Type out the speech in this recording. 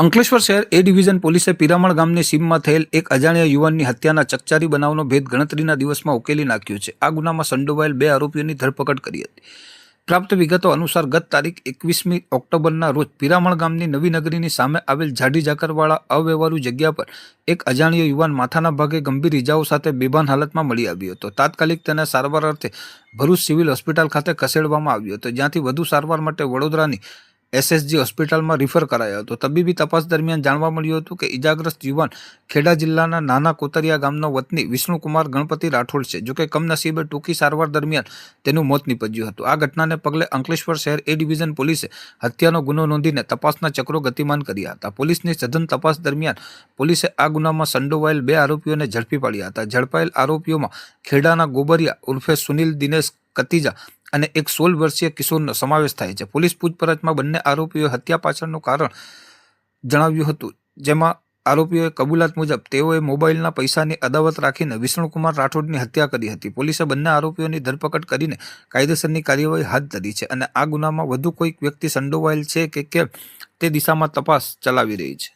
અંકલેશ્વર શહેર એ ડિવિઝન પોલીસે પિરામણ ગામની સીમમાં થયેલ એક અજાણ્યા યુવાનની હત્યાના ચકચારી બનાવનો ભેદ ગણતરીના દિવસમાં ઉકેલી નાખ્યો છે. આ ગુનામાં સંડોવાયેલ 2 આરોપીઓની ધરપકડ કરી હતી. પ્રાપ્ત વિગતો અનુસાર ગત તારીખ 21મી ઓક્ટોબરના રોજ પિરામણ ગામની નવી નગરીની સામે આવેલ જાડી ઝાકરવાળા અવ્યવહારુ જગ્યા પર એક અજાણ્યો યુવાન માથાના ભાગે ગંભીર ઇજાઓ સાથે બેભાન હાલતમાં મળી આવ્યો હતો. તાત્કાલિક તેને સારવાર અર્થે ભરૂચ સિવિલ હોસ્પિટલ ખાતે ખસેડવામાં આવ્યો હતો, જ્યાંથી વધુ સારવાર માટે વડોદરાની SSG હોસ્પિટલમાં રિફર કરાયો હતો. તબીબી તપાસ દરમિયાન જાણવા મળ્યું હતું કે ઇજાગ્રસ્ત યુવાન ખેડા જિલ્લાના નાના કોતરિયા ગામનો વતની વિષ્ણુકુમાર ગણપતિ રાઠોડ છે. જોકે કમનસીબે ટૂંકી સારવાર દરમિયાન તેનું મોત નીપજ્યું હતું. આ ઘટનાને પગલે અંકલેશ્વર શહેર એ ડિવિઝન પોલીસે હત્યાનો ગુનો નોંધીને તપાસના ચક્રો ગતિમાન કર્યા હતા. પોલીસની સઘન તપાસ દરમિયાન પોલીસે આ ગુનામાં સંડોવાયેલ 2 આરોપીઓને ઝડપી પાડ્યા હતા. ઝડપાયેલ આરોપીઓમાં ખેડાના ગોબરિયા ઉર્ફે સુનિલ દિનેશ કતીજા અને એક 16 વર્ષીય કિશોરનો સમાવેશ થાય છે. પોલીસ પૂછપરછમાં બંને આરોપીઓએ હત્યા પાછળનું કારણ જણાવ્યું હતું, જેમાં આરોપીઓએ કબૂલાત મુજબ તેઓએ મોબાઈલના પૈસાની અદાવત રાખીને વિષ્ણુકુમાર રાઠોડની હત્યા કરી હતી. પોલીસે બંને આરોપીઓની ધરપકડ કરીને કાયદેસરની કાર્યવાહી હાથ ધરી છે અને આ ગુનામાં વધુ કોઈક વ્યક્તિ સંડોવાયેલ છે કે કેમ તે દિશામાં તપાસ ચલાવી રહી છે.